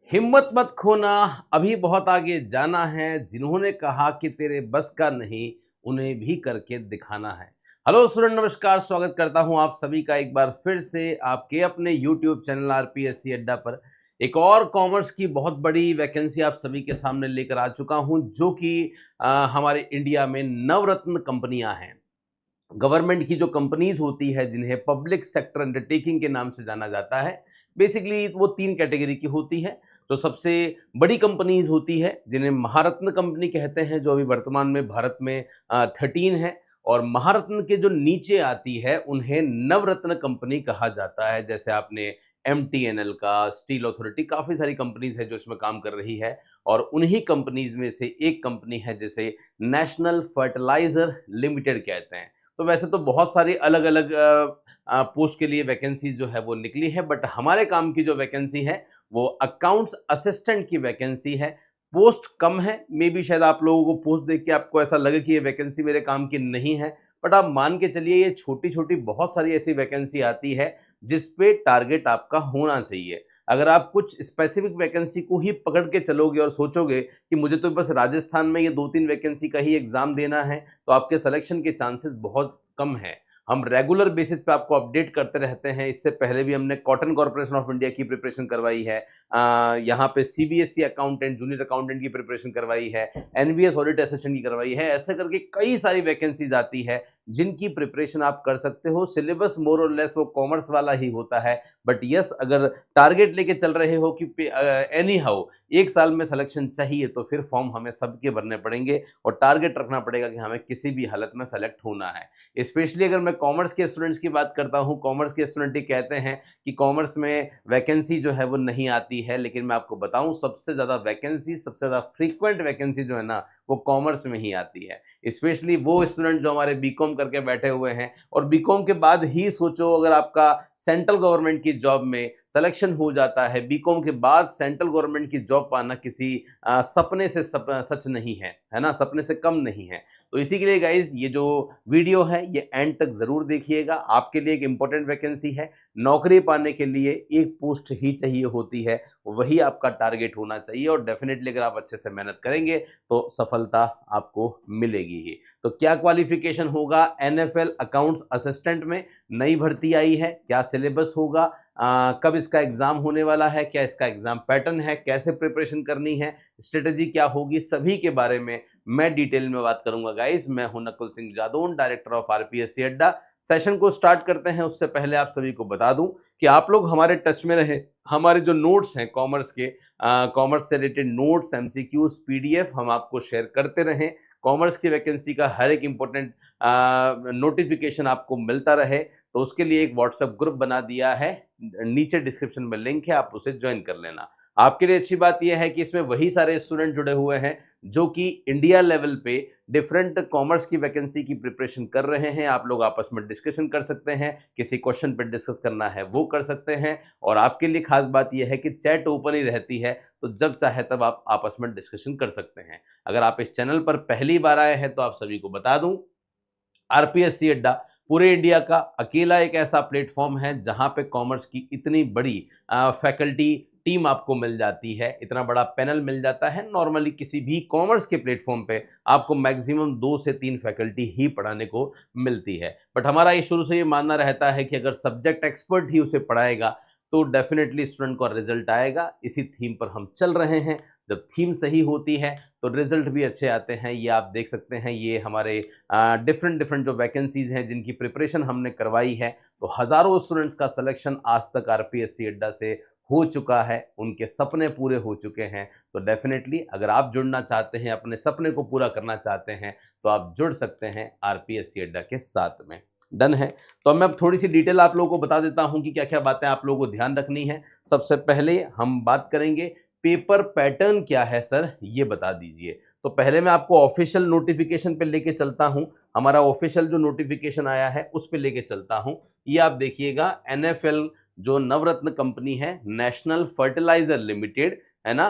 हिम्मत मत खोना, अभी बहुत आगे जाना है। जिन्होंने कहा कि तेरे बस का नहीं, उन्हें भी करके दिखाना है। हेलो स्टूडेंट, नमस्कार। स्वागत करता हूं आप सभी का एक बार फिर से आपके अपने यूट्यूब चैनल आरपीएससी अड्डा पर। एक और कॉमर्स की बहुत बड़ी वैकेंसी आप सभी के सामने लेकर आ चुका हूं, जो कि हमारे इंडिया में नवरत्न कंपनियां हैं। गवर्नमेंट की जो कंपनीज होती है, जिन्हें पब्लिक सेक्टर अंडरटेकिंग के नाम से जाना जाता है, बेसिकली वो तीन कैटेगरी की होती है। तो सबसे बड़ी कंपनीज होती है जिन्हें महारत्न कंपनी कहते हैं, जो अभी वर्तमान में भारत में 13 है। और महारत्न के जो नीचे आती है उन्हें नवरत्न कंपनी कहा जाता है। जैसे आपने एमटीएनएल का, स्टील अथॉरिटी, काफी सारी कंपनीज है जो इसमें काम कर रही है। और उन्हीं कंपनीज में से एक कंपनी है जिसे नेशनल फर्टिलाइजर लिमिटेड कहते हैं। तो वैसे तो बहुत सारी अलग अलग पोस्ट के लिए वैकेंसी जो है वो निकली है, बट हमारे काम की जो वैकेंसी है वो अकाउंट्स असिस्टेंट की वैकेंसी है। पोस्ट कम है, मे बी शायद आप लोगों को पोस्ट देख के आपको ऐसा लगे कि ये वैकेंसी मेरे काम की नहीं है, बट आप मान के चलिए ये छोटी छोटी बहुत सारी ऐसी वैकेंसी आती है जिस पे टारगेट आपका होना चाहिए। अगर आप कुछ स्पेसिफिक वैकेंसी को ही पकड़ के चलोगे और सोचोगे कि मुझे तो बस राजस्थान में ये दो तीन वैकेंसी का ही एग्जाम देना है, तो आपके सिलेक्शन के चांसेस बहुत कम है। हम रेगुलर बेसिस पे आपको अपडेट करते रहते हैं। इससे पहले भी हमने कॉटन कॉर्पोरेशन ऑफ इंडिया की प्रिपरेशन करवाई है, यहाँ पे सीबीएसई अकाउंटेंट, जूनियर अकाउंटेंट की प्रिपरेशन करवाई है, एनवीएस ऑडिट असिस्टेंट की करवाई है। ऐसे करके कई सारी वैकेंसीज आती है जिनकी प्रिपरेशन आप कर सकते हो। सिलेबस मोर और लेस वो कॉमर्स वाला ही होता है, बट यस, अगर टारगेट लेके चल रहे हो कि एनी हाउ एक साल में सिलेक्शन चाहिए, तो फिर फॉर्म हमें सबके भरने पड़ेंगे और टारगेट रखना पड़ेगा कि हमें किसी भी हालत में सेलेक्ट होना है। स्पेशली अगर मैं कॉमर्स के स्टूडेंट्स की बात करता हूं, कॉमर्स के स्टूडेंट ही कहते हैं कि कॉमर्स में वैकेंसी जो है वो नहीं आती है, लेकिन मैं आपको बताऊं सबसे ज़्यादा वैकेंसी, सबसे ज़्यादा फ्रीक्वेंट वैकेंसी जो है ना, वो कॉमर्स में ही आती है। स्पेशली वो स्टूडेंट जो हमारे बीकॉम करके बैठे हुए हैं, और बीकॉम के बाद ही सोचो अगर आपका सेंट्रल गवर्नमेंट की जॉब में सिलेक्शन हो जाता है, बीकॉम के बाद सेंट्रल गवर्नमेंट की जॉब पाना किसी सपने से सच नहीं है ना, सपने से कम नहीं है। तो इसी के लिए गाइज ये जो वीडियो है ये एंड तक जरूर देखिएगा। आपके लिए एक इंपॉर्टेंट वैकेंसी है। नौकरी पाने के लिए एक पोस्ट ही चाहिए होती है, वही आपका टारगेट होना चाहिए, और डेफिनेटली अगर आप अच्छे से मेहनत करेंगे तो सफलता आपको मिलेगी ही। तो क्या क्वालिफिकेशन होगा? एनएफएल अकाउंट्स असिस्टेंट में नई भर्ती आई है। क्या सिलेबस होगा? कब इसका एग्जाम होने वाला है? क्या इसका एग्जाम पैटर्न है? कैसे प्रिपरेशन करनी है? स्ट्रेटेजी क्या होगी? सभी के बारे में मैं डिटेल में बात करूंगा गाइस। मैं हूं Nakul Singh Jadaun, director of RPSC अड्डा। सेशन को स्टार्ट करते हैं उससे पहले आप सभी को बता दूं कि आप लोग हमारे टच में रहे। हमारे जो नोट्स हैं कॉमर्स के, कॉमर्स से रिलेटेड नोट्स, एमसीक्यूज, पीडीएफ हम आपको शेयर करते रहें। कॉमर्स की वैकेंसी का हर एक इंपॉर्टेंट नोटिफिकेशन आपको मिलता रहे, तो उसके लिए एक व्हाट्सएप ग्रुप बना दिया है, नीचे डिस्क्रिप्शन में लिंक है, आप उसे ज्वाइन कर लेना। आपके लिए अच्छी बात यह है कि इसमें वही सारे स्टूडेंट जुड़े हुए हैं जो कि इंडिया लेवल पे डिफरेंट कॉमर्स की वैकेंसी की प्रिपरेशन कर रहे हैं। आप लोग आपस में डिस्कशन कर सकते हैं, किसी क्वेश्चन पर डिस्कस करना है वो कर सकते हैं, और आपके लिए खास बात यह है कि चैट ओपन ही रहती है, तो जब चाहे तब आप आपस में डिस्कशन कर सकते हैं। अगर आप इस चैनल पर पहली बार आए हैं तो आप सभी को बता दूं, आरपीएससी अड्डा पूरे इंडिया का अकेला एक ऐसा प्लेटफॉर्म है जहां पे कॉमर्स की इतनी बड़ी फैकल्टी टीम आपको मिल जाती है, इतना बड़ा पैनल मिल जाता है। नॉर्मली किसी भी कॉमर्स के प्लेटफॉर्म पे आपको मैक्सिमम 2 से 3 फैकल्टी ही पढ़ाने को मिलती है, बट हमारा ये शुरू से ये मानना रहता है कि अगर सब्जेक्ट एक्सपर्ट ही उसे पढ़ाएगा तो डेफिनेटली स्टूडेंट को रिजल्ट आएगा। इसी थीम पर हम चल रहे हैं। जब थीम सही होती है तो रिजल्ट भी अच्छे आते हैं। ये आप देख सकते हैं, ये हमारे डिफरेंट डिफरेंट जो वैकेंसीज हैं जिनकी प्रिपरेशन हमने करवाई है, तो हज़ारों स्टूडेंट्स का सिलेक्शन आज तक आरपीएससी अड्डा से हो चुका है, उनके सपने पूरे हो चुके हैं। तो डेफिनेटली अगर आप जुड़ना चाहते हैं, अपने सपने को पूरा करना चाहते हैं, तो आप जुड़ सकते हैं आरपीएससी अड्डा के साथ में। डन है। तो मैं अब थोड़ी सी डिटेल आप लोगों को बता देता हूं कि क्या क्या बातें आप लोगों को ध्यान रखनी है। सबसे पहले हम बात करेंगे पेपर पैटर्न क्या है सर, ये बता दीजिए। तो पहले मैं आपको ऑफिशियल नोटिफिकेशन पे लेके चलता हूं। हमारा ऑफिशियल जो नोटिफिकेशन आया है उस पे लेके चलता हूं। ये आप देखिएगा, एनएफएल जो नवरत्न कंपनी है, नेशनल फर्टिलाइजर लिमिटेड, है ना,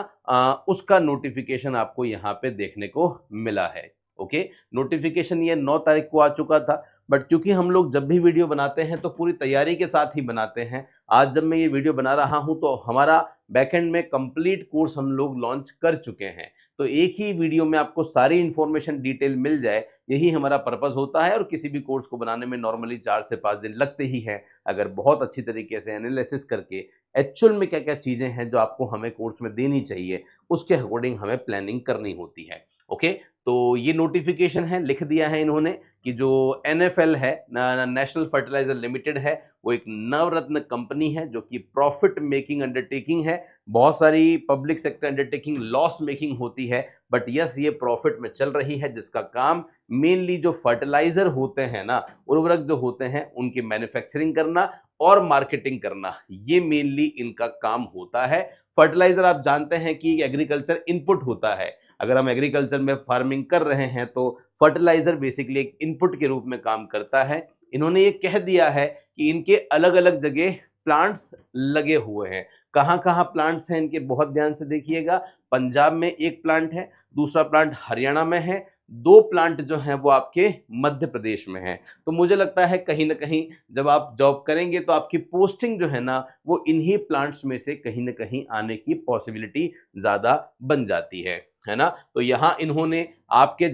उसका नोटिफिकेशन आपको यहाँ पे देखने को मिला है। ओके, नोटिफिकेशन ये 9 तारीख को आ चुका था। बट क्योंकि हम लोग जब भी वीडियो बनाते हैं तो पूरी तैयारी के साथ ही बनाते हैं। आज जब मैं ये वीडियो बना रहा हूं तो हमारा बैकएंड में कंप्लीट कोर्स हम लोग लॉन्च कर चुके हैं, तो एक ही वीडियो में आपको सारी इंफॉर्मेशन डिटेल मिल जाए, यही हमारा पर्पस होता है। और किसी भी कोर्स को बनाने में नॉर्मली 4 से 5 दिन लगते ही हैं, अगर बहुत अच्छी तरीके से एनालिसिस करके एक्चुअल में क्या क्या चीज़ें हैं जो आपको हमें कोर्स में देनी चाहिए, उसके अकॉर्डिंग हमें प्लानिंग करनी होती है। ओके, तो ये नोटिफिकेशन है, लिख दिया है इन्होंने कि जो NFL है, नेशनल फर्टिलाइजर लिमिटेड है, वो एक नवरत्न कंपनी है जो कि प्रॉफिट मेकिंग अंडरटेकिंग है। बहुत सारी public sector undertaking loss making होती है, बट यस ये प्रॉफिट में चल रही है, जिसका काम मेनली जो फर्टिलाइजर होते हैं ना, उर्वरक जो होते हैं, उनकी मैन्युफैक्चरिंग करना और मार्केटिंग करना, ये मेनली इनका काम होता है। फर्टिलाइजर आप जानते हैं कि एग्रीकल्चर इनपुट होता है। अगर हम एग्रीकल्चर में फार्मिंग कर रहे हैं तो फर्टिलाइजर बेसिकली एक इनपुट के रूप में काम करता है। इन्होंने ये कह दिया है कि इनके अलग अलग जगह प्लांट्स लगे हुए हैं। कहाँ कहाँ प्लांट्स हैं इनके, बहुत ध्यान से देखिएगा। पंजाब में एक प्लांट है, दूसरा प्लांट हरियाणा में है, 2 प्लांट जो हैं वो आपके मध्य प्रदेश में है। तो मुझे लगता है कहीं ना कहीं जब आप जॉब करेंगे तो आपकी पोस्टिंग जो है ना, वो इन्हीं प्लांट्स में से कहीं ना कहीं आने की पॉसिबिलिटी ज़्यादा बन जाती है ना। तो यहाँ इन्होंने आपके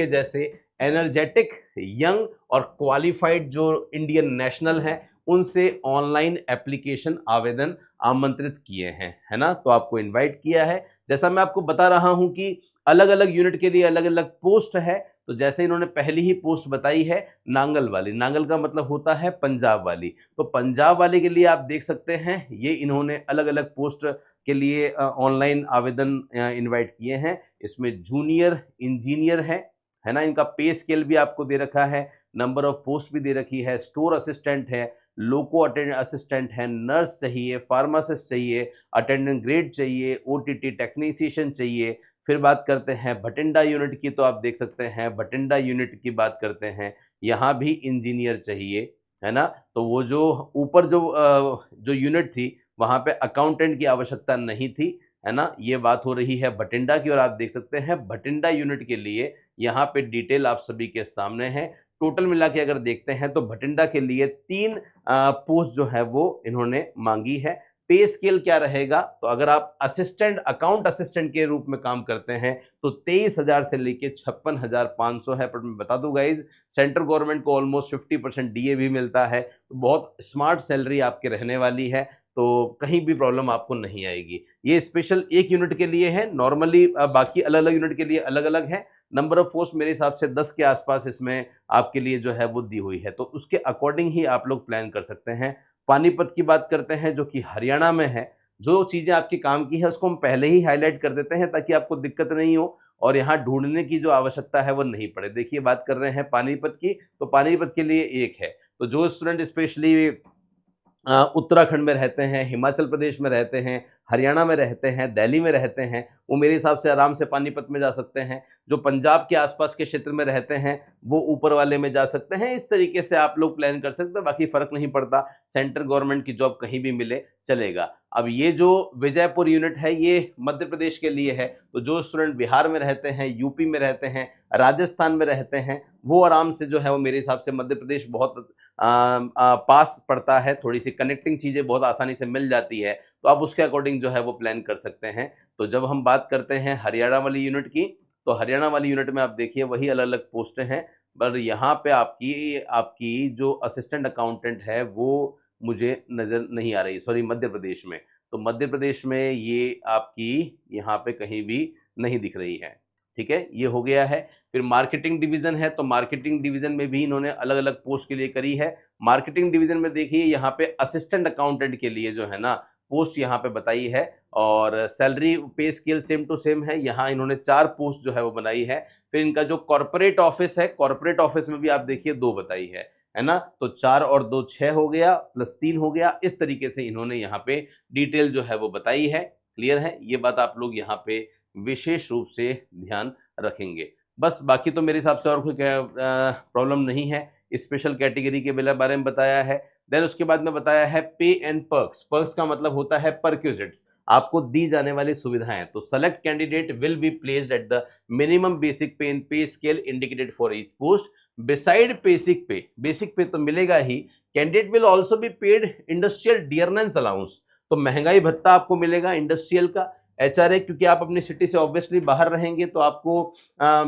जैसे एनर्जेटिक, यंग और क्वालिफाइड जो इंडियन नेशनल हैं, उनसे ऑनलाइन एप्लीकेशन आवेदन आमंत्रित किए हैं, है ना। तो आपको इनवाइट किया है। जैसा मैं आपको बता रहा हूं कि अलग अलग यूनिट के लिए अलग अलग पोस्ट है, तो जैसे इन्होंने पहली ही पोस्ट बताई है नांगल वाली, नांगल का मतलब होता है पंजाब वाली, तो पंजाब वाले के लिए आप देख सकते हैं ये इन्होंने अलग अलग पोस्ट के लिए ऑनलाइन आवेदन इनवाइट किए हैं। इसमें जूनियर इंजीनियर है ना, इनका पे स्केल भी आपको दे रखा है, नंबर ऑफ पोस्ट भी दे रखी है, स्टोर असिस्टेंट है, लोको अटेंडेंट असिस्टेंट है, नर्स चाहिए, फार्मासिस्ट चाहिए, अटेंडेंट ग्रेड चाहिए, ओटीटी टेक्नीशियन चाहिए। फिर बात करते हैं भटिंडा यूनिट की, तो आप देख सकते हैं भटिंडा यूनिट की बात करते हैं, यहाँ भी इंजीनियर चाहिए, है ना। तो वो जो ऊपर जो यूनिट थी वहाँ पे अकाउंटेंट की आवश्यकता नहीं थी, है ना। ये बात हो रही है भटिंडा की, और आप देख सकते हैं भटिंडा यूनिट के लिए यहाँ पे डिटेल आप सभी के सामने है। टोटल मिला के अगर देखते हैं तो भटिंडा के लिए 3 पोस्ट जो है वो इन्होंने मांगी है। पे स्केल क्या रहेगा, तो अगर आप असिस्टेंट, अकाउंट असिस्टेंट के रूप में काम करते हैं तो 23,000 से लेके 56,500 है। पर मैं बता दूं गाइज, सेंट्रल गवर्नमेंट को ऑलमोस्ट 50% डीए भी मिलता है, तो बहुत स्मार्ट सैलरी आपके रहने वाली है, तो कहीं भी प्रॉब्लम आपको नहीं आएगी। ये स्पेशल एक यूनिट के लिए है, नॉर्मली बाकी अलग अलग यूनिट के लिए अलग अलग है। नंबर ऑफ पोस्ट मेरे हिसाब से 10 के आसपास इसमें आपके लिए जो है वो दी हुई है, तो उसके अकॉर्डिंग ही आप लोग प्लान कर सकते हैं। पानीपत की बात करते हैं जो कि हरियाणा में है। जो चीज़ें आपकी काम की है उसको हम पहले ही हाईलाइट कर देते हैं ताकि आपको दिक्कत नहीं हो और यहाँ ढूंढने की जो आवश्यकता है वो नहीं पड़े। देखिए बात कर रहे हैं पानीपत की, तो पानीपत के लिए एक है। तो जो स्टूडेंट स्पेशली उत्तराखंड में रहते हैं, हिमाचल प्रदेश में रहते हैं, हरियाणा में रहते हैं, दिल्ली में रहते हैं, वो मेरे हिसाब से आराम से पानीपत में जा सकते हैं। जो पंजाब के आसपास के क्षेत्र में रहते हैं वो ऊपर वाले में जा सकते हैं। इस तरीके से आप लोग प्लान कर सकते हैं, बाकी फर्क नहीं पड़ता, सेंट्रल गवर्नमेंट की जॉब कहीं भी मिले चलेगा। अब ये जो विजयपुर यूनिट है ये मध्य प्रदेश के लिए है, तो जो स्टूडेंट बिहार में रहते हैं, यूपी में रहते हैं, राजस्थान में रहते हैं, वो आराम से जो है वो मेरे हिसाब से मध्य प्रदेश बहुत पास पड़ता है, थोड़ी सी कनेक्टिंग चीज़ें बहुत आसानी से मिल जाती है, तो आप उसके अकॉर्डिंग जो है वो प्लान कर सकते हैं। तो जब हम बात करते हैं हरियाणा वाली यूनिट की, तो हरियाणा वाली यूनिट में आप देखिए वही अलग अलग पोस्टें हैं, पर यहाँ पे आपकी आपकी जो असिस्टेंट अकाउंटेंट है वो मुझे नज़र नहीं आ रही, सॉरी मध्य प्रदेश में। तो मध्य प्रदेश में ये आपकी यहाँ पे कहीं भी नहीं दिख रही है, ठीक है, ये हो गया है। फिर मार्केटिंग डिवीजन है, तो मार्केटिंग डिवीजन में भी इन्होंने अलग अलग पोस्ट के लिए करी है। मार्केटिंग डिवीजन में देखिए यहाँ पे असिस्टेंट अकाउंटेंट के लिए जो है ना पोस्ट यहाँ पे बताई है, और सैलरी पे स्केल सेम टू सेम है। यहाँ इन्होंने 4 पोस्ट जो है वो बनाई है। फिर इनका जो कॉर्पोरेट ऑफिस है, कॉर्पोरेट ऑफिस में भी आप देखिए 2 बताई है ना। तो 4 और 2 6 हो गया, प्लस 3 हो गया। इस तरीके से इन्होंने यहाँ पे डिटेल जो है वो बताई है। क्लियर है, ये बात आप लोग यहाँ पे विशेष रूप से ध्यान रखेंगे। बस बाकी तो मेरे हिसाब से और कोई प्रॉब्लम नहीं है। स्पेशल कैटेगरी के बारे में बताया है। देन उसके बाद में बताया है पे एंड पर्क्स। पर्क्स का मतलब होता है परक्यूजिट्स, आपको दी जाने वाली सुविधाएं। तो select candidate will be placed at the minimum basic pay and pay scale indicated for each post. Beside basic pay तो मिलेगा ही, candidate will also be paid industrial dearness allowance, तो महंगाई भत्ता आपको मिलेगा इंडस्ट्रियल का। एचआरए, क्योंकि आप अपनी सिटी से ऑब्वियसली बाहर रहेंगे तो आपको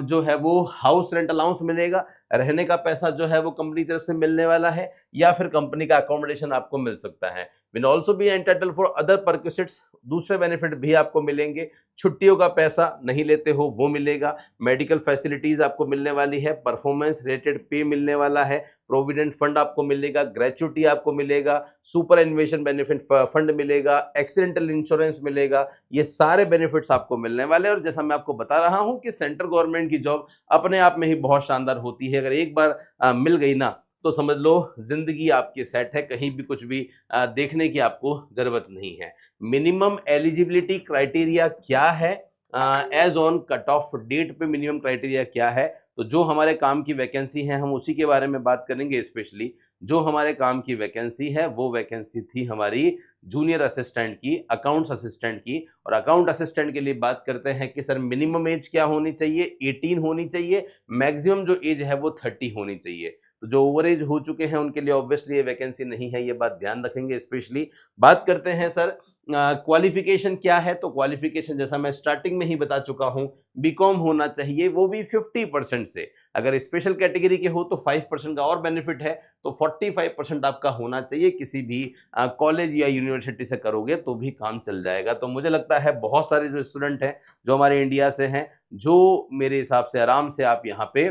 जो है वो हाउस रेंट अलाउंस मिलेगा, रहने का पैसा जो है वो कंपनी की तरफ से मिलने वाला है, या फिर कंपनी का अकोमोडेशन आपको मिल सकता है। Will also be entitled for other perquisites, दूसरे बेनिफिट भी आपको मिलेंगे। छुट्टियों का पैसा नहीं लेते हो वो मिलेगा, मेडिकल फैसिलिटीज आपको मिलने वाली है, परफॉर्मेंस रिलेटेड पे मिलने वाला है, प्रोविडेंट फंड आपको मिलेगा, ग्रेचुटी आपको मिलेगा, सुपर एन्युएशन बेनिफिट फंड मिलेगा, एक्सीडेंटल इंश्योरेंस मिलेगा, ये सारे बेनिफिट्स आपको मिलने वाले हैं। और जैसा मैं आपको बता रहा हूं कि सेंट्रल गवर्नमेंट की जॉब अपने आप में ही बहुत शानदार होती है, अगर एक बार मिल गई ना तो समझ लो जिंदगी आपकी सेट है, कहीं भी कुछ भी देखने की आपको जरूरत नहीं है। मिनिमम एलिजिबिलिटी क्राइटेरिया क्या है, age on cut off date पे मिनिमम क्राइटेरिया क्या है, तो जो हमारे काम की वैकेंसी है हम उसी के बारे में बात करेंगे। स्पेशली जो हमारे काम की वैकेंसी है वो वैकेंसी थी हमारी जूनियर असिस्टेंट की, अकाउंट्स असिस्टेंट की। और अकाउंट असिस्टेंट के लिए बात करते हैं कि सर मिनिमम एज क्या होनी चाहिए, 18 होनी चाहिए, मैक्सिमम जो एज है वो 30 होनी चाहिए। तो जो ओवर एज हो चुके हैं उनके लिए ऑब्वियसली ये वैकेंसी नहीं है, ये बात ध्यान रखेंगे। स्पेशली बात करते हैं सर क्वालिफिकेशन क्या है, तो क्वालिफिकेशन जैसा मैं स्टार्टिंग में ही बता चुका हूं, बीकॉम होना चाहिए, वो भी 50% से। अगर स्पेशल कैटेगरी के हो तो 5% का और बेनिफिट है, तो 45% आपका होना चाहिए। किसी भी कॉलेज या यूनिवर्सिटी से करोगे तो भी काम चल जाएगा। तो मुझे लगता है बहुत सारे जो स्टूडेंट हैं जो हमारे इंडिया से हैं, जो मेरे हिसाब से आराम से आप यहाँ पे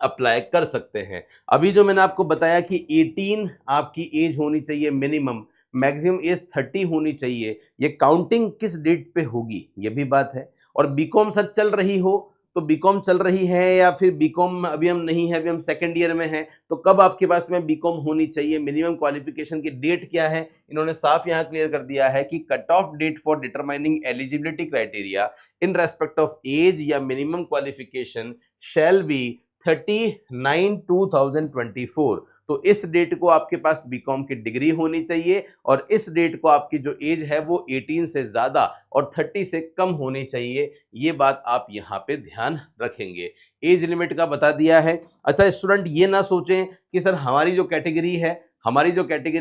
अप्लाई कर सकते हैं। अभी जो मैंने आपको बताया कि 18 आपकी एज होनी चाहिए मिनिमम, मैक्सिमम एज 30 होनी चाहिए, ये काउंटिंग किस डेट पे होगी ये भी बात है। और बीकॉम सर चल रही हो तो बीकॉम चल रही है, या फिर बीकॉम अभी हम नहीं है, अभी हम सेकंड ईयर में हैं, तो कब आपके पास में बीकॉम होनी चाहिए, मिनिमम क्वालिफिकेशन की डेट क्या है, इन्होंने साफ यहाँ क्लियर कर दिया है कि cut off date for determining eligibility criteria in respect of age या मिनिमम क्वालिफिकेशन शैल बी 39/2024। तो इस डेट को आपके पास बीकॉम की डिग्री होनी चाहिए, और इस डेट को आपकी जो एज है वो 18 से ज्यादा और 30 से कम होनी चाहिए। ये बात आप यहाँ पे ध्यान रखेंगे। एज लिमिट का बता दिया है। अच्छा, स्टूडेंट ये ना सोचें कि सर हमारी जो कैटेगरी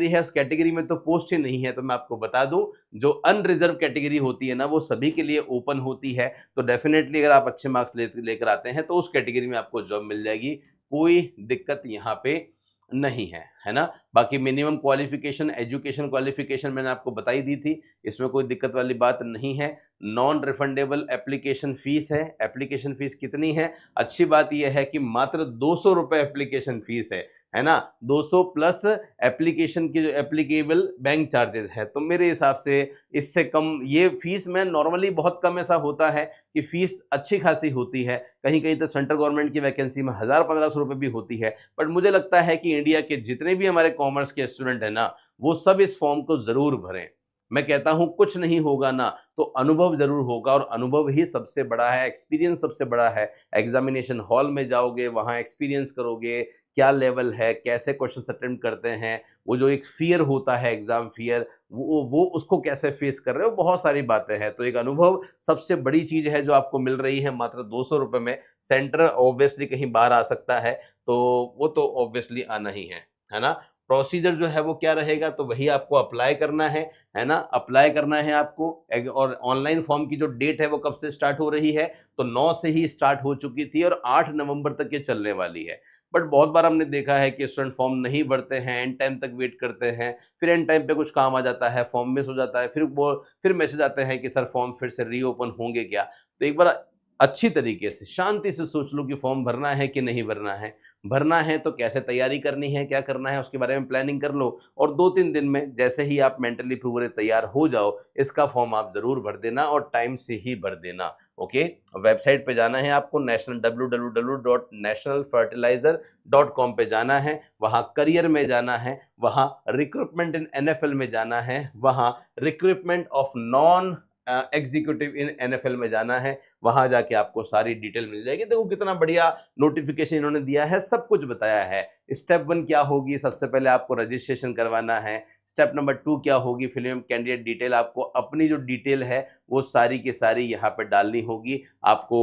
है उस कैटेगरी में तो पोस्ट ही नहीं है। तो मैं आपको बता दूं, जो अनरिजर्व कैटेगरी होती है ना वो सभी के लिए ओपन होती है। तो डेफिनेटली अगर आप अच्छे मार्क्स लेकर आते हैं तो उस कैटेगरी में आपको जॉब मिल जाएगी, कोई दिक्कत यहाँ पे नहीं है ना। बाकी मिनिमम क्वालिफिकेशन, एजुकेशन क्वालिफिकेशन मैंने आपको बताई दी थी, इसमें कोई दिक्कत वाली बात नहीं है। नॉन रिफंडेबल एप्लीकेशन फीस है। एप्लीकेशन फीस कितनी है? अच्छी बात यह है कि मात्र 200 रुपये एप्लीकेशन फीस है ना। 200 प्लस एप्लीकेशन की जो एप्लीकेबल बैंक चार्जेस है, तो मेरे हिसाब से इससे कम ये फीस में नॉर्मली बहुत कम ऐसा होता है कि फीस अच्छी खासी होती है। कहीं कहीं तो सेंट्रल गवर्नमेंट की वैकेंसी में 1000-1500 रुपये भी होती है। बट मुझे लगता है कि इंडिया के जितने भी हमारे कॉमर्स के स्टूडेंट हैं ना, वो सब इस फॉर्म को जरूर भरें। मैं कहता हूं कुछ नहीं होगा ना तो अनुभव जरूर होगा, और अनुभव ही सबसे बड़ा है, एक्सपीरियंस सबसे बड़ा है। एग्जामिनेशन हॉल में जाओगे, वहां एक्सपीरियंस करोगे, क्या लेवल है, कैसे क्वेश्चन अटेम्प्ट करते हैं, वो जो एक फियर होता है, एग्जाम फियर, वो उसको कैसे फेस कर रहे हो, बहुत सारी बातें हैं। तो एक अनुभव सबसे बड़ी चीज है जो आपको मिल रही है मात्र 200 रुपये में। सेंटर ऑब्वियसली कहीं बाहर आ सकता है, तो वो तो ऑब्वियसली आना ही है ना। प्रोसीजर जो है वो क्या रहेगा, तो वही आपको अप्लाई करना है ना। अप्लाई करना है आपको, और ऑनलाइन फॉर्म की जो डेट है वो कब से स्टार्ट हो रही है, तो 9 से ही स्टार्ट हो चुकी थी और 8 नवंबर तक ये चलने वाली है। बट बहुत बार हमने देखा है कि स्टूडेंट फॉर्म नहीं भरते हैं, एंड टाइम तक वेट करते हैं, फिर एंड टाइम पे कुछ काम आ जाता है, फॉर्म मिस हो जाता है, फिर मैसेज आते हैं कि सर फॉर्म फिर से रीओपन होंगे क्या। तो एक बार अच्छी तरीके से शांति से सोच लो कि फॉर्म भरना है कि नहीं भरना है। भरना है तो कैसे तैयारी करनी है, क्या करना है, उसके बारे में प्लानिंग कर लो, और 2-3 दिन में जैसे ही आप मेंटली पूरे तैयार हो जाओ, इसका फॉर्म आप जरूर भर देना, और टाइम से ही भर देना। ओके, वेबसाइट पे जाना है आपको, नेशनल www.nationalfertilizer.com पे जाना है, वहाँ करियर में जाना है, वहाँ रिक्रूटमेंट इन NFL में जाना है, वहाँ recruitment of non executive in NFL में जाना है, वहां जाके आपको सारी डिटेल मिल जाएगी। देखो कितना बढ़िया नोटिफिकेशन इन्होंने दिया है, सब कुछ बताया है। स्टेप 1 क्या होगी, सबसे पहले आपको रजिस्ट्रेशन करवाना है। स्टेप नंबर 2 क्या होगी, फिल्म कैंडिडेट डिटेल, आपको अपनी जो डिटेल है वो सारी की सारी यहाँ पे डालनी होगी। आपको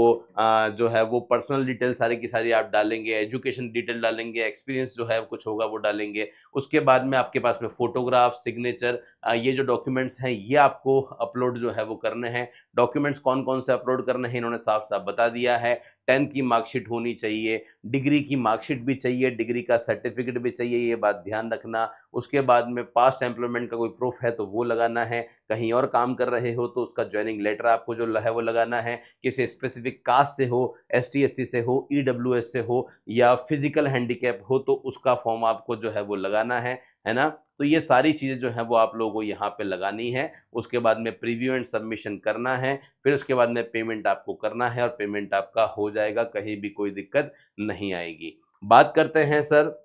जो है वो पर्सनल डिटेल सारी की सारी आप डालेंगे, एजुकेशन डिटेल डालेंगे, एक्सपीरियंस जो है कुछ होगा वो डालेंगे। उसके बाद में आपके पास में फोटोग्राफ, सिग्नेचर, ये जो डॉक्यूमेंट्स हैं ये आपको अपलोड जो है वो करने हैं। डॉक्यूमेंट्स कौन कौन से अपलोड करने हैं इन्होंने साफ साफ बता दिया है। 10th की मार्कशीट होनी चाहिए, डिग्री की मार्कशीट भी चाहिए, डिग्री का सर्टिफिकेट भी चाहिए, ये बात ध्यान रखना। उसके बाद में पास्ट एम्प्लॉयमेंट का कोई प्रूफ है तो वो लगाना है, कहीं और काम कर रहे हो तो उसका ज्वाइनिंग लेटर आपको जो है वो लगाना है। किसी स्पेसिफिक कास्ट से हो, ST SC से हो, EWS से हो या फिजिकल हैंडीकैप हो तो उसका फॉर्म आपको जो है वो लगाना है ना। तो ये सारी चीज़ें जो हैं वो आप लोगों को यहाँ पे लगानी है। उसके बाद में प्रीव्यू एंड सबमिशन करना है, फिर उसके बाद में पेमेंट आपको करना है और पेमेंट आपका हो जाएगा, कहीं भी कोई दिक्कत नहीं आएगी। बात करते हैं सर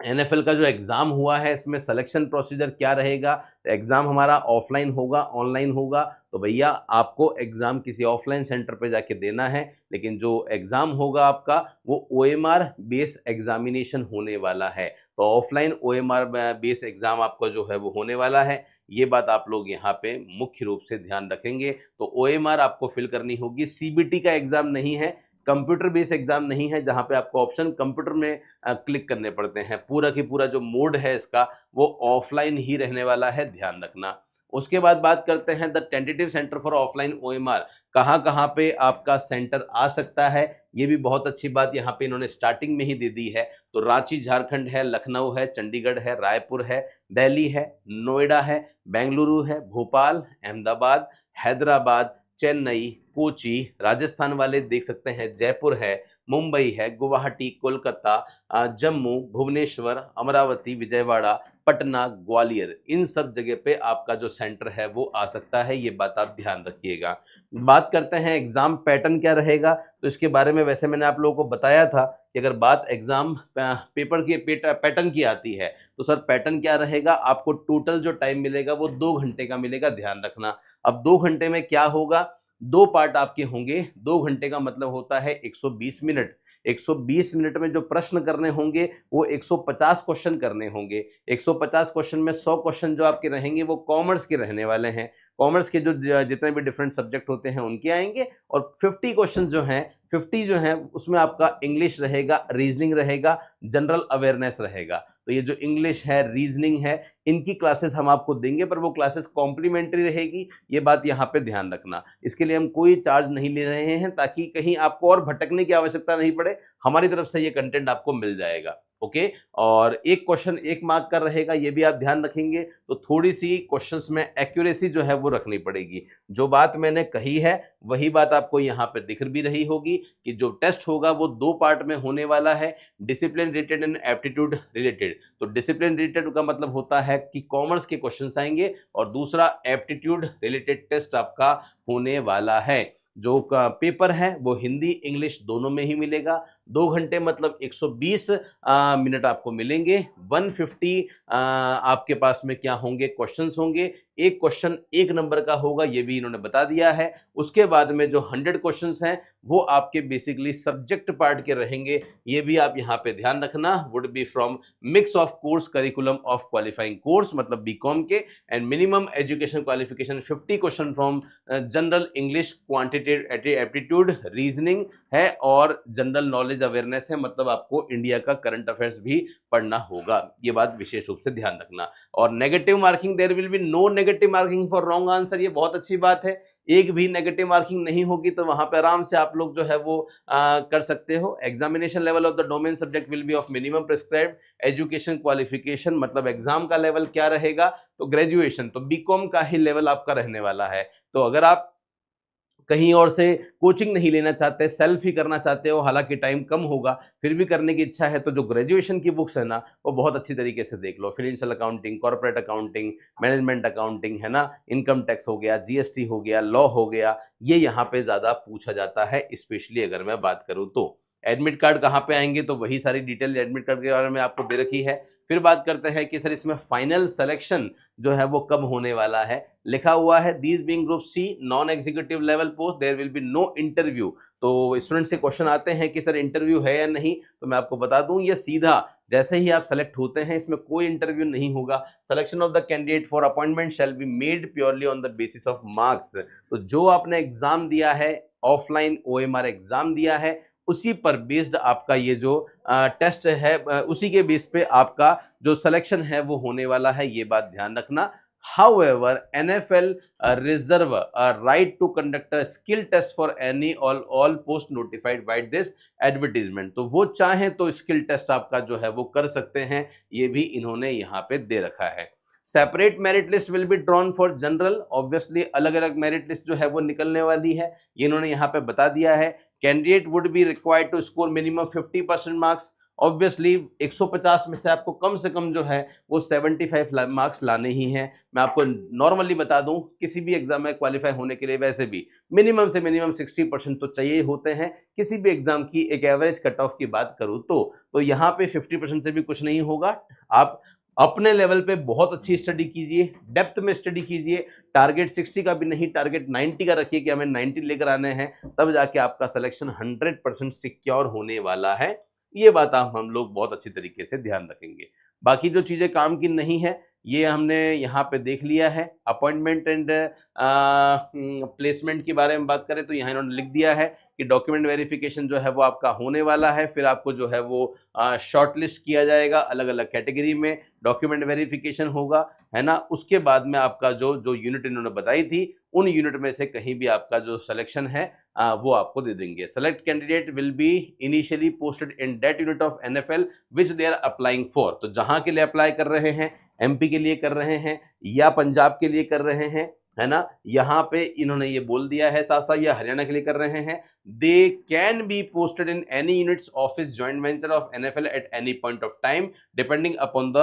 NFL का जो एग्ज़ाम हुआ है इसमें सिलेक्शन प्रोसीजर क्या रहेगा। एग्ज़ाम हमारा ऑफलाइन होगा, ऑनलाइन होगा, तो भैया आपको एग्ज़ाम किसी ऑफलाइन सेंटर पे जाके देना है, लेकिन जो एग्ज़ाम होगा आपका वो OMR बेस एग्जामिनेशन होने वाला है। तो ऑफलाइन OMR बेस एग्ज़ाम आपका जो है वो होने वाला है, ये बात आप लोग यहाँ पे मुख्य रूप से ध्यान रखेंगे। तो OMR आपको फिल करनी होगी, CBT का एग्ज़ाम नहीं है, कंप्यूटर बेस्ड एग्जाम नहीं है जहां पे आपको ऑप्शन कंप्यूटर में क्लिक करने पड़ते हैं। पूरा की पूरा जो मोड है इसका वो ऑफलाइन ही रहने वाला है, ध्यान रखना। उसके बाद बात करते हैं the tentative centre for offline OMR, कहाँ कहाँ पे आपका सेंटर आ सकता है। ये भी बहुत अच्छी बात यहाँ पे इन्होंने स्टार्टिंग में ही दे दी है। तो रांची झारखंड है, लखनऊ है, चंडीगढ़ है, रायपुर है, दिल्ली है, नोएडा है, बेंगलुरु है, भोपाल, अहमदाबाद, हैदराबाद, चेन्नई, कोची, राजस्थान वाले देख सकते हैं जयपुर है, मुंबई है, गुवाहाटी, कोलकाता, जम्मू, भुवनेश्वर, अमरावती, विजयवाड़ा, पटना, ग्वालियर, इन सब जगह पे आपका जो सेंटर है वो आ सकता है, ये बात आप ध्यान रखिएगा। बात करते हैं एग्जाम पैटर्न क्या रहेगा, तो इसके बारे में वैसे मैंने आप लोगों को बताया था कि अगर बात एग्जाम पेपर के पैटर्न की आती है तो सर पैटर्न क्या रहेगा, आपको टोटल जो टाइम मिलेगा वो 2 घंटे का मिलेगा, ध्यान रखना। अब 2 घंटे में क्या होगा, 2 पार्ट आपके होंगे। 2 घंटे का मतलब होता है 120 मिनट। 120 मिनट में जो प्रश्न करने होंगे वो 150 क्वेश्चन करने होंगे। 150 क्वेश्चन में 100 क्वेश्चन जो आपके रहेंगे वो कॉमर्स के रहने वाले हैं। कॉमर्स के जो जितने भी डिफरेंट सब्जेक्ट होते हैं उनके आएंगे। और 50 क्वेश्चन जो हैं, 50 जो हैं उसमें आपका इंग्लिश रहेगा, रीजनिंग रहेगा, जनरल अवेयरनेस रहेगा। तो ये जो इंग्लिश है, रीजनिंग है, इनकी क्लासेस हम आपको देंगे, पर वो क्लासेस कॉम्प्लीमेंट्री रहेगी, ये बात यहाँ पे ध्यान रखना। इसके लिए हम कोई चार्ज नहीं ले रहे हैं ताकि कहीं आपको और भटकने की आवश्यकता नहीं पड़े, हमारी तरफ से ये कंटेंट आपको मिल जाएगा। ओके, और एक क्वेश्चन 1 मार्क का रहेगा, ये भी आप ध्यान रखेंगे। तो थोड़ी सी क्वेश्चंस में एक्यूरेसी जो है वो रखनी पड़ेगी। जो बात मैंने कही है वही बात आपको यहाँ पे दिख भी रही होगी कि जो टेस्ट होगा वो 2 पार्ट में होने वाला है, discipline related and aptitude related. तो डिसिप्लिन रिलेटेड का मतलब होता है कि कॉमर्स के क्वेश्चंस आएंगे, और दूसरा एप्टीट्यूड रिलेटेड टेस्ट आपका होने वाला है। जो पेपर है वो हिंदी इंग्लिश दोनों में ही मिलेगा। 2 घंटे मतलब 120 मिनट आपको मिलेंगे। 150 आपके पास में क्या होंगे, क्वेश्चंस होंगे। एक क्वेश्चन 1 नंबर का होगा, ये भी इन्होंने बता दिया है। उसके बाद में जो 100 क्वेश्चंस हैं वो आपके बेसिकली सब्जेक्ट पार्ट के रहेंगे, ये भी आप यहाँ पे ध्यान रखना। Would be from mix of course curriculum of qualifying course, मतलब बीकॉम के, and minimum education qualification 50 question from general English, quantitative aptitude, reasoning है, और जनरल नॉलेज अवेयरनेस है, मतलब आपको इंडिया का करंट अफेयर्स भी पढ़ना होगा। ये बात विशेष रूप से ध्यान रखना। और negative marking, there will be no negative marking for wrong answer, ये बहुत अच्छी बात है। एक भी नेगेटिव मार्किंग नहीं होगी, तो वहां पे आराम से आप लोग जो है वो कर सकते हो। Examination level of the domain subject will be of minimum prescribed education qualification, मतलब एग्जाम का लेवल क्या रहेगा, तो ग्रेजुएशन, तो बीकॉम का ही लेवल आपका रहने वाला है। तो अगर आप कहीं और से कोचिंग नहीं लेना चाहते, सेल्फ ही करना चाहते हो, हालांकि टाइम कम होगा, फिर भी करने की इच्छा है, तो जो ग्रेजुएशन की बुक्स है ना वो बहुत अच्छी तरीके से देख लो। Financial accounting, corporate accounting, management accounting है ना, इनकम टैक्स हो गया, GST हो गया, लॉ हो गया, ये यहाँ पे ज़्यादा पूछा जाता है। स्पेशली अगर मैं बात करूँ तो एडमिट कार्ड कहाँ पे आएंगे, तो वही सारी डिटेल एडमिट कार्ड के बारे में आपको दे रखी है। फिर बात करते हैं कि सर इसमें फाइनल सिलेक्शन जो है वो कब होने वाला है। लिखा हुआ है these being group C non executive level post there will be no interview. तो स्टूडेंट से क्वेश्चन आते हैं कि सर इंटरव्यू है या नहीं, तो मैं आपको बता दूं ये सीधा जैसे ही आप सेलेक्ट होते हैं इसमें कोई इंटरव्यू नहीं होगा। Selection of the candidate for appointment shall be made purely on the basis of marks. तो जो आपने एग्जाम दिया है, ऑफलाइन OMR एग्जाम दिया है, उसी पर बेस्ड आपका ये जो टेस्ट है उसी के बेस पे आपका जो सिलेक्शन है वो होने वाला है, ये बात ध्यान रखना। However, NFL reserve a right to conduct a skill test for any all post notified by this advertisement। तो वो चाहें तो स्किल टेस्ट आपका जो है वो कर सकते हैं, ये भी इन्होंने यहाँ पे दे रखा है। Separate merit list will be drawn for general, obviously अलग अलग मेरिट लिस्ट जो है वो निकलने वाली है, ये इन्होंने यहाँ पे बता दिया है। Candidate would be required to score minimum 50% marks. Obviously 150 में से आपको कम से कम जो है वो 75 मार्क्स लाने ही हैं। मैं आपको नॉर्मली बता दूं किसी भी एग्जाम में क्वालिफाई होने के लिए वैसे भी मिनिमम से मिनिमम 60% तो चाहिए होते हैं। किसी भी एग्जाम की एक एवरेज कट ऑफ की बात करूं तो यहाँ पे 50% से भी कुछ नहीं होगा। आप अपने लेवल पे बहुत अच्छी स्टडी कीजिए, डेप्थ में स्टडी कीजिए, टारगेट 60 का भी नहीं टारगेट 90 का रखिए कि हमें 90 लेकर आने हैं, तब जाके आपका सिलेक्शन 100% सिक्योर होने वाला है। ये बात हम लोग बहुत अच्छी तरीके से ध्यान रखेंगे। बाकी जो चीजें काम की नहीं है ये हमने यहाँ पे देख लिया है। अपॉइंटमेंट एंड प्लेसमेंट के बारे में बात करें तो यहाँ इन्होंने लिख दिया है कि डॉक्यूमेंट वेरिफिकेशन जो है वो आपका होने वाला है, फिर आपको जो है वो शॉर्टलिस्ट किया जाएगा, अलग अलग कैटेगरी में डॉक्यूमेंट वेरिफिकेशन होगा, है ना। उसके बाद में आपका जो यूनिट इन्होंने बताई थी उन यूनिट में से कहीं भी आपका जो सिलेक्शन है वो आपको दे देंगे। Select candidate will be initially posted in that unit of NFL which they are applying for. तो जहां के लिए अप्लाई कर रहे हैं, MP के लिए कर रहे हैं या पंजाब के लिए कर रहे हैं, है ना, यहाँ पे इन्होंने ये बोल दिया है साफ साफ, या हरियाणा के लिए कर रहे हैं, they can be posted in any units office joint venture of NFL at any point of time depending upon the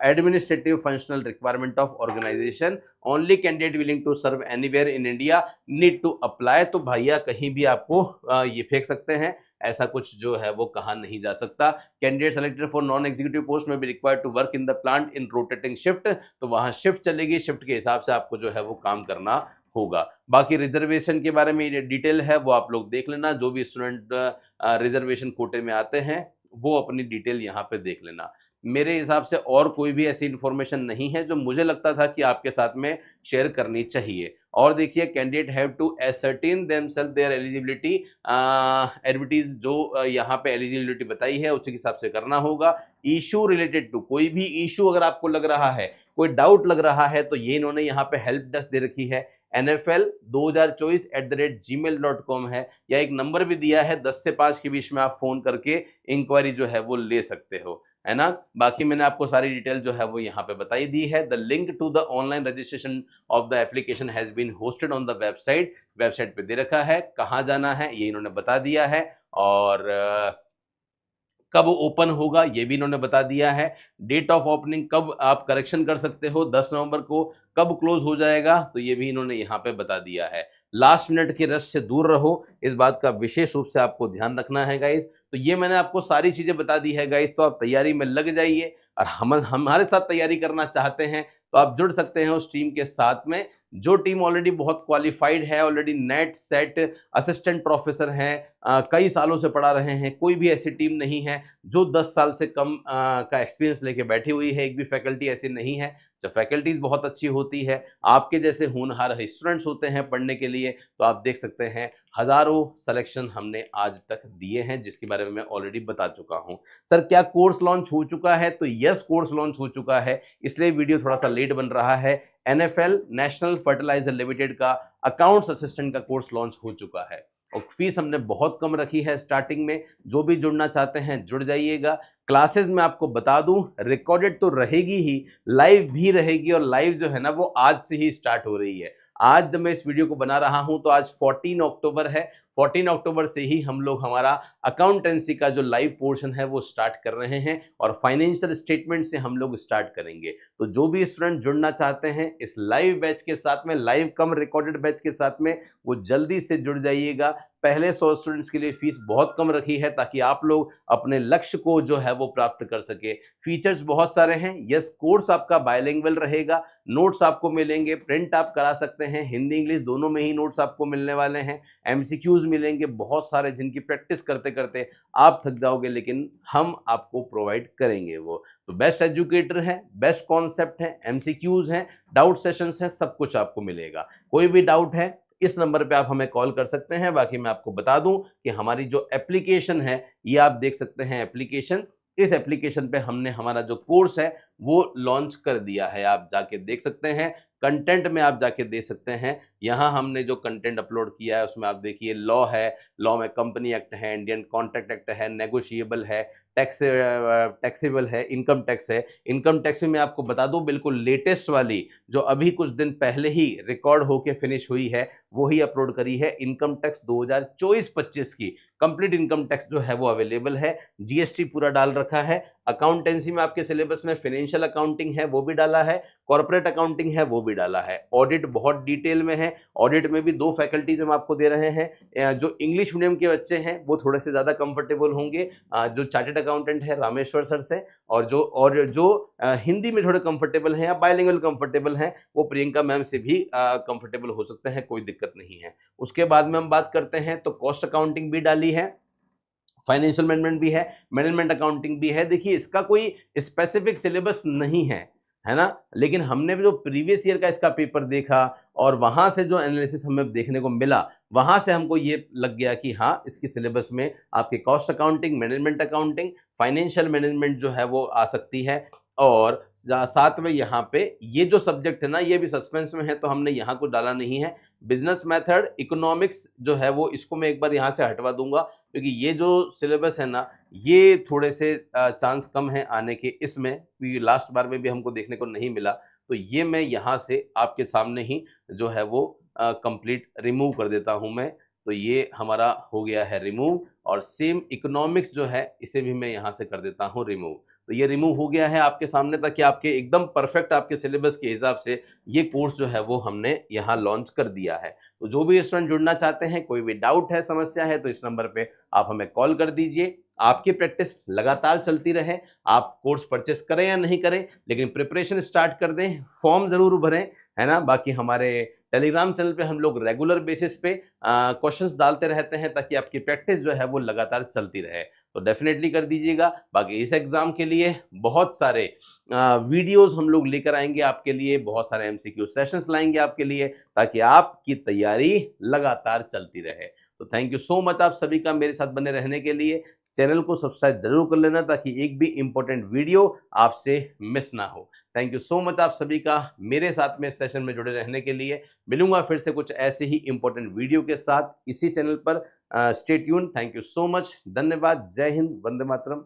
administrative functional requirement of organisation. Only candidate willing to serve anywhere in India need to apply. तो भैया कहीं भी आपको ये फेंक सकते हैं, ऐसा कुछ जो है वो कहा नहीं जा सकता। Candidate selected for non executive post में भी required to work in the plant in rotating shift. तो वहां शिफ्ट चलेगी, शिफ्ट के हिसाब से आपको जो है वो काम करना होगा। बाकी रिजर्वेशन के बारे में ये डिटेल है वो आप लोग देख लेना, जो भी स्टूडेंट रिजर्वेशन कोटे में आते हैं वो अपनी डिटेल यहाँ पे देख लेना। मेरे हिसाब से और कोई भी ऐसी इंफॉर्मेशन नहीं है जो मुझे लगता था कि आपके साथ में शेयर करनी चाहिए। और देखिए candidate have to ascertain themselves their eligibility, advertise जो यहाँ पे एलिजिबिलिटी बताई है उसी के हिसाब से करना होगा। इशू रिलेटेड टू, कोई भी इशू अगर आपको लग रहा है, कोई डाउट लग रहा है, तो ये इन्होंने यहाँ पे हेल्प डेस्क दे रखी है, NFL2024@gmail.com है, या एक नंबर भी दिया है 10 से 5 के बीच में आप फोन करके इंक्वायरी जो है वो ले सकते हो, है ना। बाकी मैंने आपको सारी डिटेल जो है वो यहाँ पे बताई दी है। The link to the online registration of the application has been hosted on the website, website पे दे रखा है, कहाँ जाना है ये इन्होंने बता दिया है, और कब ओपन होगा ये भी इन्होंने बता दिया है। डेट ऑफ ओपनिंग कब आप करेक्शन कर सकते हो 10 नवंबर को, कब क्लोज हो जाएगा तो ये भी इन्होंने यहाँ पे बता दिया है। लास्ट मिनट की रश से दूर रहो, इस बात का विशेष रूप से आपको ध्यान रखना है गाइस। तो ये मैंने आपको सारी चीजें बता दी है गाइस, तो आप तैयारी में लग जाइए, और हमारे साथ तैयारी करना चाहते हैं तो आप जुड़ सकते हैं उस टीम के साथ में। जो टीम ऑलरेडी बहुत क्वालिफाइड है, already net set assistant professor हैं, कई सालों से पढ़ा रहे हैं, कोई भी ऐसी टीम नहीं है जो 10 साल से कम का एक्सपीरियंस लेके बैठी हुई है। एक भी फैकल्टी ऐसी नहीं है। जब फैकल्टीज बहुत अच्छी होती है, आपके जैसे होनहार स्टूडेंट्स होते हैं पढ़ने के लिए, तो आप देख सकते हैं हजारों सिलेक्शन हमने आज तक दिए हैं, जिसके बारे में मैं ऑलरेडी बता चुका हूं। सर क्या कोर्स लॉन्च हो चुका है? तो यस, कोर्स लॉन्च हो चुका है, इसलिए वीडियो थोड़ा सा लेट बन रहा है। NFL नेशनल फर्टिलाइजर लिमिटेड का अकाउंट्स असिस्टेंट का कोर्स लॉन्च हो चुका है, और फीस हमने बहुत कम रखी है स्टार्टिंग में। जो भी जुड़ना चाहते हैं जुड़ जाइएगा। क्लासेस में आपको बता दूं रिकॉर्डेड तो रहेगी ही, लाइव भी रहेगी, और लाइव जो है ना वो आज से ही स्टार्ट हो रही है। आज जब मैं इस वीडियो को बना रहा हूं तो आज 14 अक्टूबर है, 14 अक्टूबर से ही हम लोग हमारा अकाउंटेंसी का जो लाइव पोर्शन है वो स्टार्ट कर रहे हैं और फाइनेंशियल स्टेटमेंट से हम लोग स्टार्ट करेंगे। तो जो भी स्टूडेंट जुड़ना चाहते हैं इस लाइव बैच के साथ में, लाइव कम रिकॉर्डेड बैच के साथ में, वो जल्दी से जुड़ जाइएगा। पहले 100 स्टूडेंट्स के लिए फीस बहुत कम रखी है ताकि आप लोग अपने लक्ष्य को जो है वो प्राप्त कर सके। फीचर्स बहुत सारे हैं। यस, कोर्स आपका बायलिंगुअल रहेगा, नोट्स आपको मिलेंगे, प्रिंट आप करा सकते हैं, हिंदी इंग्लिश दोनों में ही नोट्स आपको मिलने वाले हैं, एमसीक्यूज मिलेंगे बहुत सारे जिनकी प्रैक्टिस करते करते आप थक जाओगे, लेकिन हम आपको प्रोवाइड करेंगे वो। तो बेस्ट एजुकेटर है, बेस्ट कॉन्सेप्ट है, एमसीक्यूज हैं, डाउट सेशंस हैं, सब कुछ आपको मिलेगा। कोई भी डाउट है इस नंबर पे आप हमें कॉल कर सकते हैं। बाकी मैं आपको बता दूं कि हमारी जो एप्लीकेशन है ये आप देख सकते हैं एप्लीकेशन, इस एप्लीकेशन पे हमने हमारा जो कोर्स है वो लॉन्च कर दिया है, आप जाके देख सकते हैं। कंटेंट में आप जाके देख सकते हैं, यहाँ हमने जो कंटेंट अपलोड किया है उसमें आप देखिए लॉ है, लॉ में कंपनी एक्ट है, इंडियन कॉन्ट्रैक्ट एक्ट है, नेगोशिएबल है, टैक्सेबल है, इनकम टैक्स है। इनकम टैक्स में मैं आपको बता दूं बिल्कुल लेटेस्ट वाली जो अभी कुछ दिन पहले ही रिकॉर्ड होके फिनिश हुई है वो ही अपलोड करी है। इनकम टैक्स 2024-25 की कंप्लीट इनकम टैक्स जो है वो अवेलेबल है। जीएसटी पूरा डाल रखा है। अकाउंटेंसी में आपके सिलेबस में फाइनेंशियल अकाउंटिंग है वो भी डाला है, कॉर्पोरेट अकाउंटिंग है वो भी डाला है, ऑडिट बहुत डिटेल में है। ऑडिट में भी 2 फैकल्टीज हम आपको दे रहे हैं। जो इंग्लिश मीडियम के बच्चे हैं वो थोड़े से ज़्यादा कंफर्टेबल होंगे, जो चार्टेड अकाउंटेंट है रामेश्वर सर से, और जो हिंदी में थोड़े कंफर्टेबल हैं या बायलिंगुअल कंफर्टेबल हैं वो प्रियंका मैम से भी कंफर्टेबल हो सकते हैं, कोई दिक्कत नहीं है। उसके बाद में हम बात करते हैं तो कॉस्ट अकाउंटिंग भी डाली है, फाइनेंशियल मैनेजमेंट भी है, मैनेजमेंट अकाउंटिंग भी है। देखिए इसका कोई स्पेसिफिक सिलेबस नहीं है ना, लेकिन हमने भी जो प्रीवियस ईयर का इसका पेपर देखा और वहां से जो एनालिसिस हमें देखने को मिला वहां से हमको ये लग गया कि हाँ इसकी सिलेबस में आपके cost accounting, management accounting, financial management जो है वो आ सकती है। और साथ में यहाँ पे ये जो सब्जेक्ट है ना ये भी सस्पेंस में है तो हमने यहाँ को डाला नहीं है। बिजनेस मेथड, इकोनॉमिक्स जो है वो इसको मैं एक बार यहाँ से हटवा दूंगा क्योंकि ये जो सिलेबस है ना ये थोड़े से चांस कम है आने के इसमें, क्योंकि लास्ट बार में भी हमको देखने को नहीं मिला। तो ये मैं यहाँ से आपके सामने ही जो है वो कंप्लीट रिमूव कर देता हूँ मैं। तो ये हमारा हो गया है रिमूव, और सेम इकोनॉमिक्स जो है इसे भी मैं यहाँ से कर देता हूँ रिमूव। तो ये रिमूव हो गया है आपके सामने ताकि आपके एकदम परफेक्ट आपके सिलेबस के हिसाब से ये कोर्स जो है वो हमने यहाँ लॉन्च कर दिया है। तो जो भी स्टूडेंट जुड़ना चाहते हैं, कोई भी डाउट है, समस्या है, तो इस नंबर पे आप हमें कॉल कर दीजिए। आपकी प्रैक्टिस लगातार चलती रहे, आप कोर्स परचेस करें या नहीं करें लेकिन प्रिपरेशन स्टार्ट कर दें, फॉर्म जरूर भरें, है ना। बाकी हमारे टेलीग्राम चैनल पे हम लोग रेगुलर बेसिस पे क्वेश्चंस डालते रहते हैं ताकि आपकी प्रैक्टिस जो है वो लगातार चलती रहे। तो डेफिनेटली कर दीजिएगा। बाकी इस एग्जाम के लिए बहुत सारे वीडियोस हम लोग लेकर आएंगे आपके लिए, बहुत सारे एमसीक्यू सेशंस लाएंगे आपके लिए ताकि आपकी तैयारी लगातार चलती रहे। तो थैंक यू सो मच आप सभी का मेरे साथ बने रहने के लिए। चैनल को सब्सक्राइब जरूर कर लेना ताकि एक भी इंपॉर्टेंट वीडियो आपसे मिस ना हो। थैंक यू सो मच आप सभी का मेरे साथ में सेशन में जुड़े रहने के लिए। मिलूंगा फिर से कुछ ऐसे ही इंपॉर्टेंट वीडियो के साथ इसी चैनल पर। Stay tune. Thank you so much. धन्यवाद। जय हिंद। वंदे मातरम।